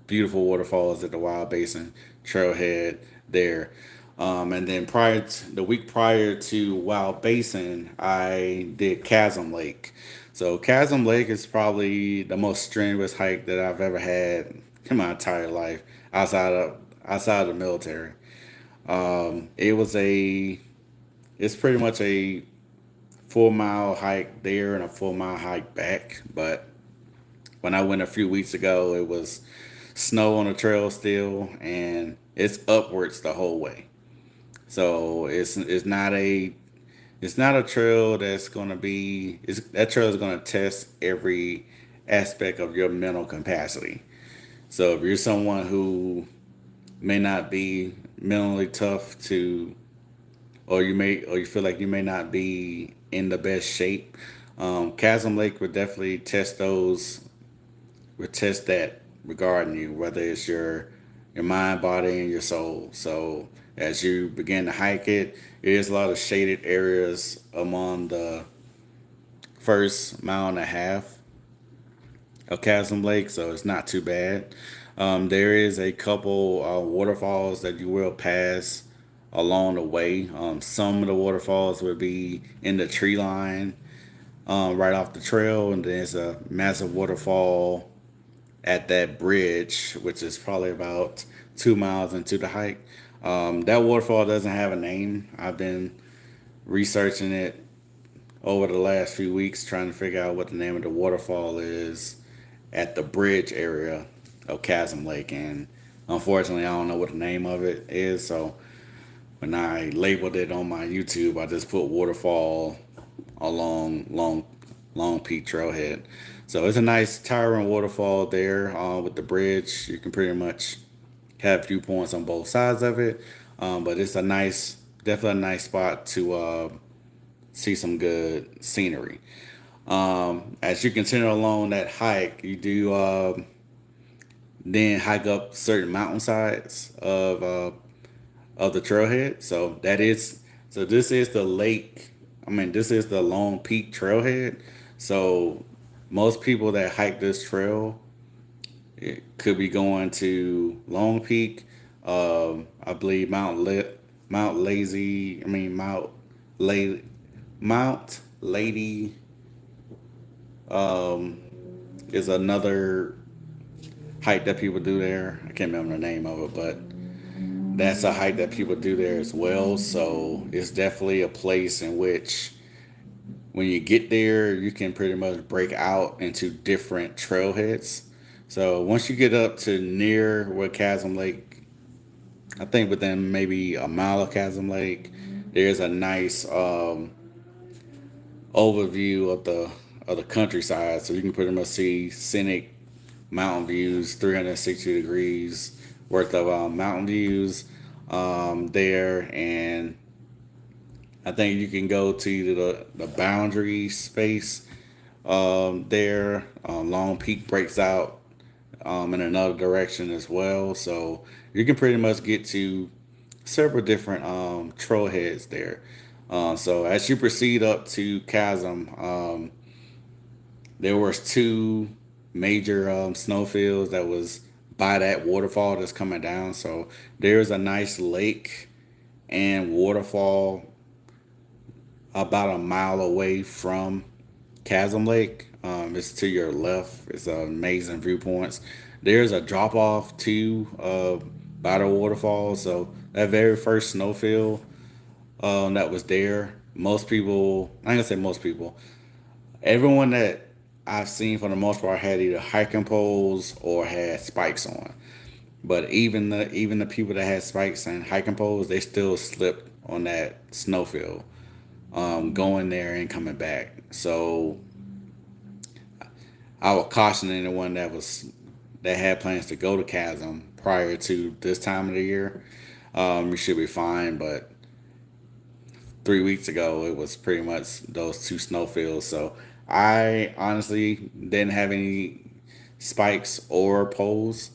S1: beautiful waterfalls at the Wild Basin Trailhead there. And then the week prior to Wild Basin, I did Chasm Lake. So Chasm Lake is probably the most strenuous hike that I've ever had in my entire life outside of the military. It was it's pretty much a 4 mile hike there and a 4 mile hike back. But when I went a few weeks ago, it was snow on the trail still, and it's upwards the whole way. So it's not a trail that trail is gonna test every aspect of your mental capacity. So if you're someone who may not be mentally tough to or you feel like you may not be in the best shape, Chasm Lake would definitely test that regarding you, whether it's your mind, body, and your soul. So as you begin to hike it, it is a lot of shaded areas among the first mile and a half of Chasm Lake, so it's not too bad. There is a couple waterfalls that you will pass along the way. Some of the waterfalls will be in the tree line right off the trail, and there's a massive waterfall at that bridge, which is probably about 2 miles into the hike. That waterfall doesn't have a name. I've been researching it over the last few weeks, trying to figure out what the name of the waterfall is at the bridge area of Chasm Lake, and unfortunately, I don't know what the name of it is. So when I labeled it on my YouTube, I just put waterfall along Long Peak Trailhead. So it's a nice towering waterfall there with the bridge. You can pretty much have viewpoints on both sides of it, but it's definitely a nice spot to see some good scenery. As you continue along that hike, you do then hike up certain mountainsides of the trailhead. So this is the lake. I mean, this is the Long Peak Trailhead. So most people that hike this trail, it could be going to Long Peak. I believe Mount Lazy. I mean Mount Lady is another hike that people do there. I can't remember the name of it, but that's a hike that people do there as well. So it's definitely a place in which when you get there, you can pretty much break out into different trailheads. So once you get up to near where Chasm Lake, I think within maybe a mile of Chasm Lake, there's a nice overview of the countryside. So you can pretty much see scenic mountain views, 360 degrees worth of mountain views there, and I think you can go to either the boundary space there. Long Peak breaks out in another direction as well, so you can pretty much get to several different trailheads there. So as you proceed up to Chasm, there was two major snowfields that was by that waterfall that's coming down. So there's a nice lake and waterfall about a mile away from Chasm Lake. It's to your left. It's amazing viewpoints. There's a drop off too by the waterfall. So that very first snowfield that was there, Most people, I ain't gonna say most people, everyone that I've seen for the most part had either hiking poles or had spikes on. But even the people that had spikes and hiking poles, they still slipped on that snowfield, going there and coming back. So I would caution anyone that had plans to go to Chasm prior to this time of the year. You should be fine. But 3 weeks ago, it was pretty much those two snowfields. So I honestly didn't have any spikes or poles.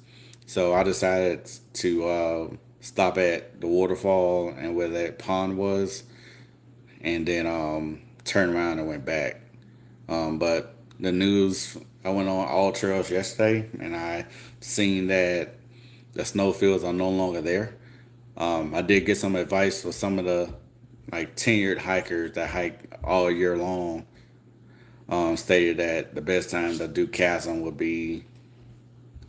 S1: So I decided to stop at the waterfall and where that pond was, and then turn around and went back. But the news, I went on all trails yesterday, and I seen that the snowfields are no longer there. I did get some advice for some of the like tenured hikers that hike all year long. Stated that the best time to do chasm would be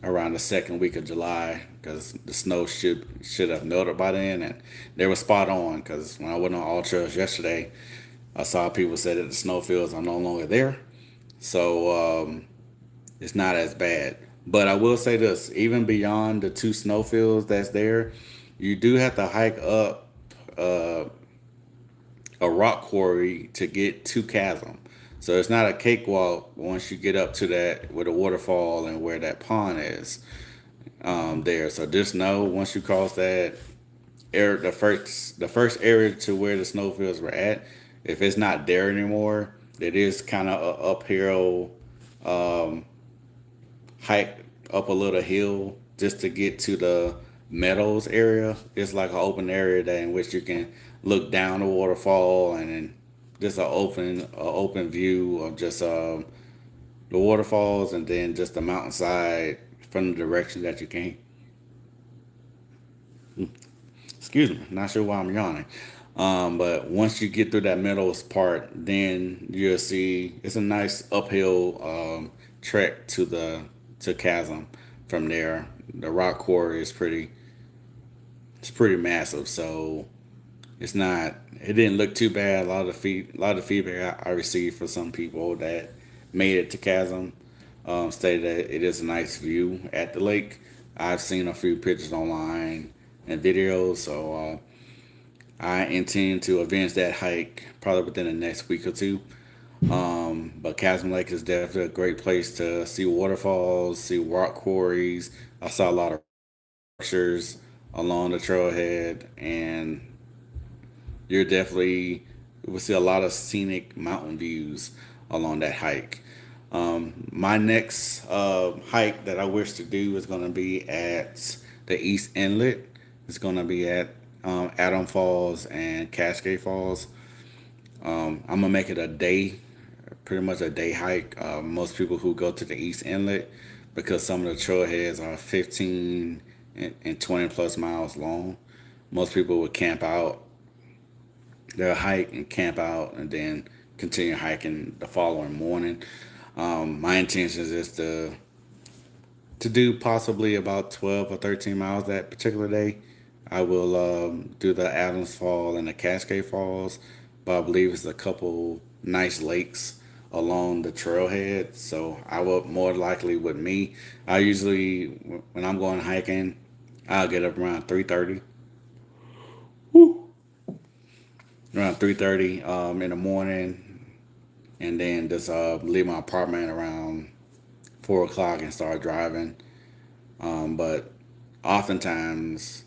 S1: around the second week of July because the snow should have melted by then, and they were spot on. Because when I went on all trails yesterday, I saw people say that the snowfields are no longer there, so it's not as bad. But I will say this: even beyond the two snowfields that's there, you do have to hike up uh, a rock quarry to get to chasm. So it's not a cakewalk once you get up to that where the waterfall and where that pond is there. So just know once you cross that area, the first area to where the snowfields were at, if it's not there anymore, it is kind of a uphill hike up a little hill just to get to the meadows area. It's like an open area that in which you can look down the waterfall and then just an open view of just the waterfalls and then just the mountainside from the direction that you came. Excuse me, not sure why I'm yawning. But once you get through that meadows part, then you'll see it's a nice uphill trek to chasm. From there, the rock quarry is pretty massive. So it's not. It didn't look too bad. A lot of feedback I received for some people that made it to chasm stated that it is a nice view at the lake. I've seen a few pictures online and videos, so I intend to avenge that hike probably within the next week or two. But Chasm Lake is definitely a great place to see waterfalls, see rock quarries. I saw a lot of structures along the trailhead, and you're definitely you will see a lot of scenic mountain views along that hike. My next hike that I wish to do is going to be at the East Inlet. It's going to be at Adam Falls and Cascade Falls. I'm gonna make it a day, pretty much a day hike. Most people who go to the East Inlet, because some of the trailheads are 15 and 20 plus miles long. Most people would camp out. They'll hike and camp out and then continue hiking the following morning. My intention is just to do possibly about 12 or 13 miles that particular day. I will do the Adams Fall and the Cascade Falls, but I believe it's a couple nice lakes along the trailhead. So I will more likely with me. I usually when I'm going hiking, I'll get up around 3:30 in the morning, and then just leave my apartment around 4 o'clock and start driving. But oftentimes,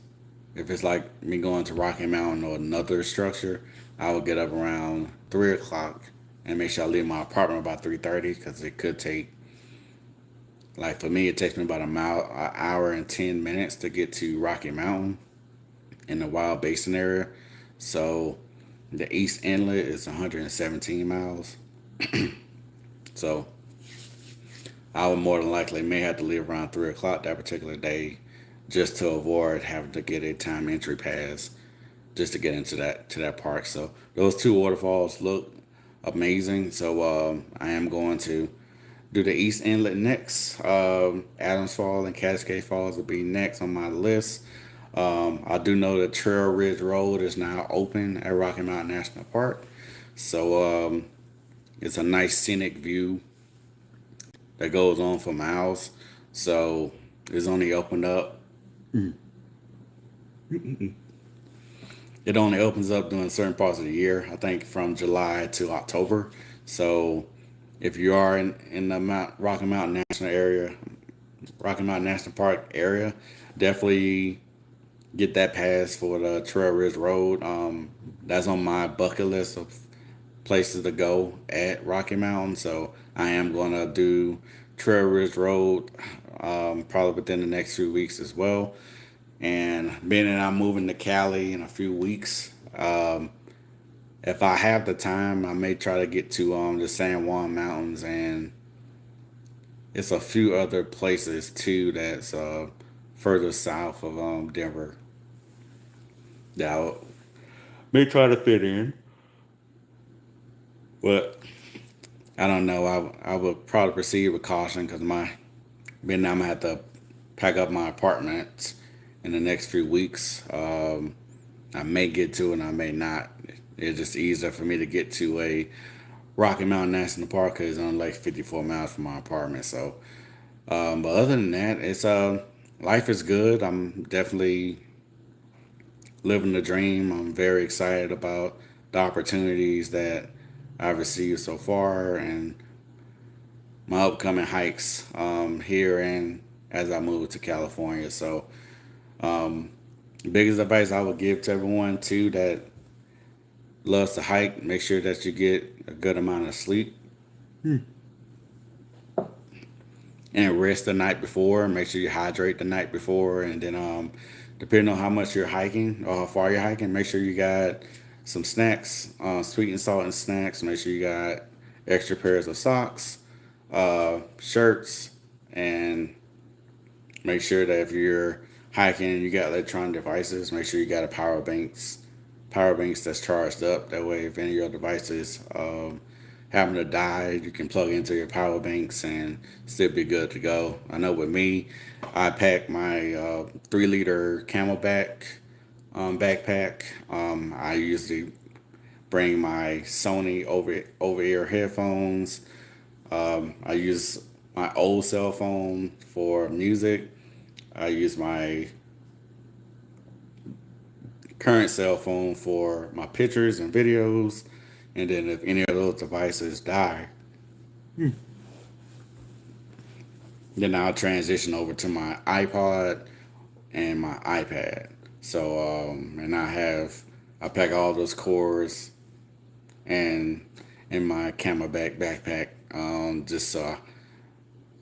S1: if it's like me going to Rocky Mountain or another structure, I will get up around 3 o'clock and make sure I leave my apartment about 3:30 because it could take like for me it takes me about an hour and 10 minutes to get to Rocky Mountain in the Wild Basin area. So the East Inlet is 117 miles. So I would more than likely may have to leave around 3 o'clock that particular day just to avoid having to get a time entry pass just to get into that park. So those two waterfalls look amazing. So I am going to do the East Inlet next. Adams Fall and Cascade Falls will be next on my list. I do know that Trail Ridge Road is now open at Rocky Mountain National Park. So it's a nice scenic view that goes on for miles. So it's only opened up. It only opens up during certain parts of the year. I think from July to October. So if you are in the Rocky Mountain National area, Rocky Mountain National Park area, definitely get that pass for the Trail Ridge Road. That's on my bucket list of places to go at Rocky Mountain. So I am going to do Trail Ridge Road probably within the next few weeks as well. And being that I'm moving to Cali in a few weeks, if I have the time, I may try to get to the San Juan Mountains, and it's a few other places too that's further south of Denver that I may try to fit in. But I don't know. I would probably proceed with caution because being that I'm gonna have to pack up my apartment in the next few weeks. I may get to it and I may not. It's just easier for me to get to a Rocky Mountain National Park because it's only like 54 miles from my apartment. So, but other than that, it's life is good. I'm definitely living the dream. I'm very excited about the opportunities that I've received so far and my upcoming hikes here and as I move to California. So, biggest advice I would give to everyone too that loves to hike, make sure that you get a good amount of sleep and rest the night before. Make sure you hydrate the night before, and then depending on how much you're hiking or how far you're hiking, make sure you got some snacks, sweet and salt and snacks. Make sure you got extra pairs of socks, shirts, and make sure that if you're hiking and you got electronic devices, make sure you got a power banks that's charged up. That way, if any of your devices happen to die, you can plug into your power banks and still be good to go. I know with me, I pack my 3 liter Camelback backpack. I usually bring my Sony over ear headphones. I use my old cell phone for music. I use my current cell phone for my pictures and videos. And then if any of those devices die, then I'll transition over to my iPod and my iPad. So, and I pack all those cords and in my Camelback backpack, just so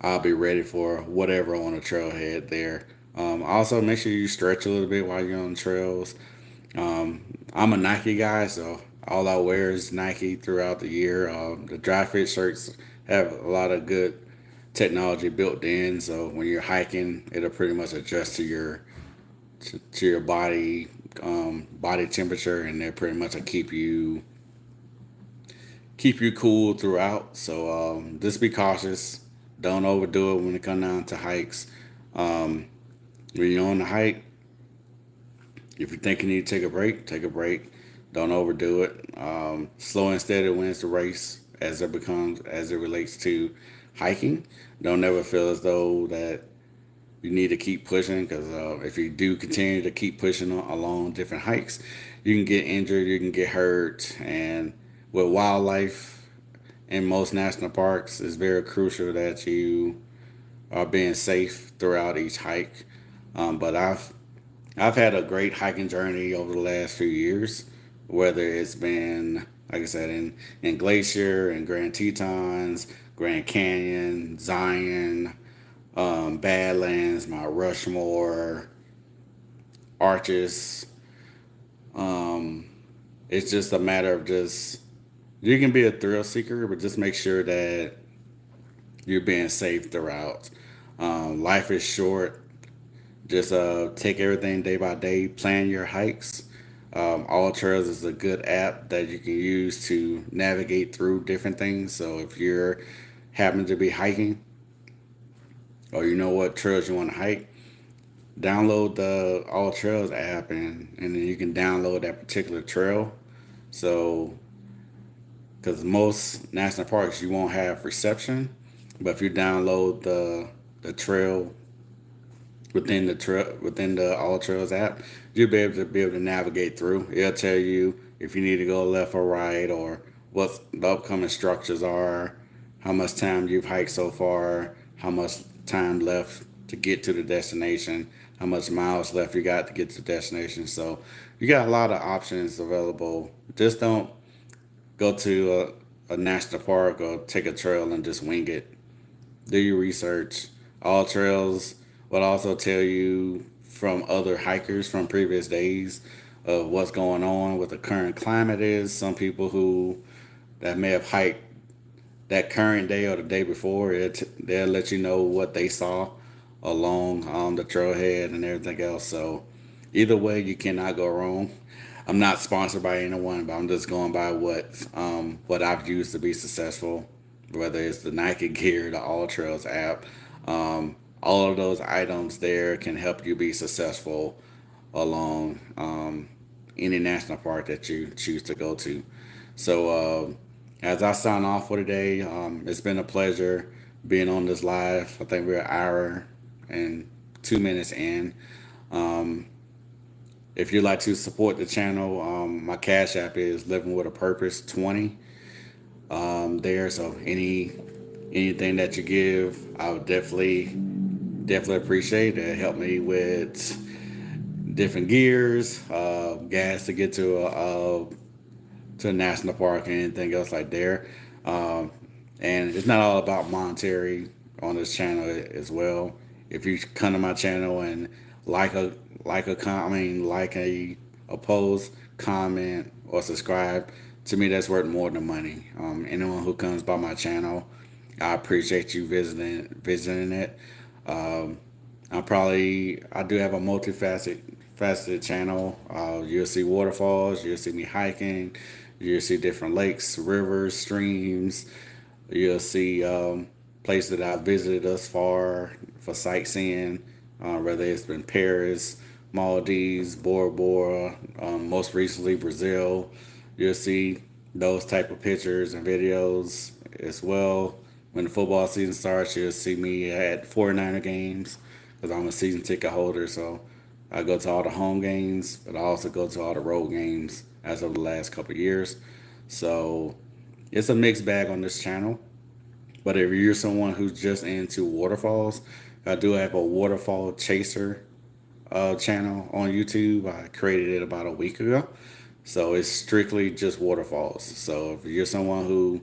S1: I'll be ready for whatever on the trailhead there. Also, make sure you stretch a little bit while you're on trails. I'm a Nike guy, so all I wear is Nike throughout the year. The dry fit shirts have a lot of good technology built in, so when you're hiking, it'll pretty much adjust to your body temperature, and they pretty much will keep you cool throughout. So just be cautious. Don't overdo it when it comes down to hikes. Um, when you're on the hike, if you think you need to take a break, take a break. Don't overdo it. Slow and steady wins the race as it relates to hiking. Don't ever feel as though that you need to keep pushing because if you do continue to keep pushing along different hikes, you can get injured, you can get hurt, and with wildlife in most national parks, it's very crucial that you are being safe throughout each hike. But I've had a great hiking journey over the last few years, whether it's been, like I said, in Glacier and Grand Tetons, Grand Canyon, Zion, Badlands, Mount Rushmore, Arches. Um, it's just a matter of just, you can be a thrill seeker, but just make sure that you're being safe throughout. Life is short. Just take everything day by day. Plan your hikes. All Trails is a good app that you can use to navigate through different things. So if you're happen to be hiking or you know what trails you want to hike, download the All Trails app and then you can download that particular trail. So because most national parks you won't have reception, but if you download the trail within the All Trails app, you'll be able to navigate through. It'll tell you if you need to go left or right, or what the upcoming structures are, how much time you've hiked so far, how much time left to get to the destination, how much miles left you got to get to the destination. So you got a lot of options available. Just don't go to a national park or take a trail and just wing it. Do your research. All trails will also tell you from other hikers from previous days of what's going on, what the current climate is. Some people who that may have hiked that current day or the day before, they'll let you know what they saw along the trailhead and everything else. So either way, you cannot go wrong. I'm not sponsored by anyone, but I'm just going by what I've used to be successful, whether it's the Nike Gear, the All Trails app. All of those items there can help you be successful along any national park that you choose to go to. So, as I sign off for today, it's been a pleasure being on this live. I think we're an hour and 2 minutes in. Um, if you'd like to support the channel, my Cash App is Living with a Purpose 20 there. So anything that you give, I would definitely appreciate it. Help me with different gears, gas to get to a national park and anything else like there. Um, and it's not all about monetary on this channel as well. If you come to my channel and like a like a post, comment, or subscribe, to me that's worth more than money. Anyone who comes by my channel, I appreciate you visiting it. Um, I do have a faceted channel. You'll see waterfalls. You'll see me hiking. You'll see different lakes, rivers, streams. You'll see places that I've visited thus far for sightseeing, whether it's been Paris, Maldives, Bora Bora, most recently Brazil. You'll see those type of pictures and videos as well. When the football season starts, you'll see me at 49er games because I'm a season ticket holder. So I go to all the home games, but I also go to all the road games as of the last couple of years. So it's a mixed bag on this channel. But if you're someone who's just into waterfalls, I do have a waterfall chaser channel on YouTube. I created it about a week ago. So it's strictly just waterfalls. So if you're someone who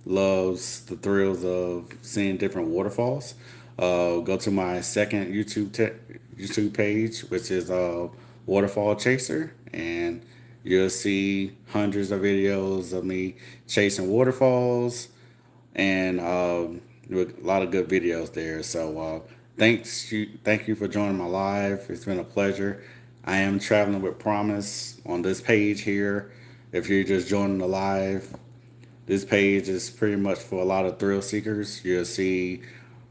S1: loves the thrills of seeing different waterfalls, go to my second YouTube page, which is Waterfall Chaser, and you'll see hundreds of videos of me chasing waterfalls and a lot of good videos there. So thank you for joining my live. It's been a pleasure. I am traveling with Promise on this page here. If you're just joining the live, this page is pretty much for a lot of thrill seekers. You'll see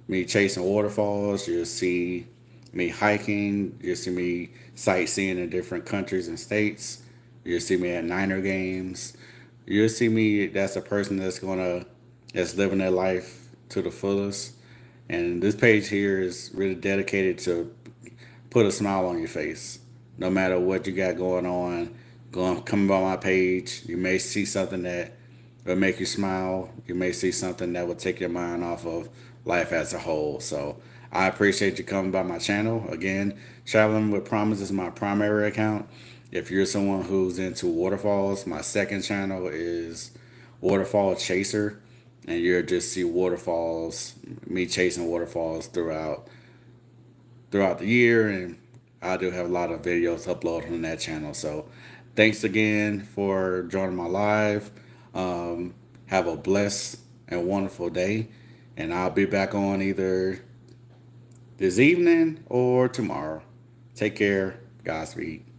S1: me chasing waterfalls. You'll see me hiking. You'll see me sightseeing in different countries and states. You'll see me at Niner games. You'll see me. That's a person that's living their life to the fullest. And this page here is really dedicated to put a smile on your face, no matter what you got going on. Coming by my page, you may see something that will make you smile. You may see something that will take your mind off of life as a whole. So I appreciate you coming by my channel. Again, Traveling with Promise is my primary account. If you're someone who's into waterfalls, my second channel is Waterfall Chaser, and you'll just see waterfalls, me chasing waterfalls throughout the year, and I do have a lot of videos uploaded on that channel. So thanks again for joining my live. Have a blessed and wonderful day, and I'll be back on either this evening or tomorrow. Take care. Godspeed.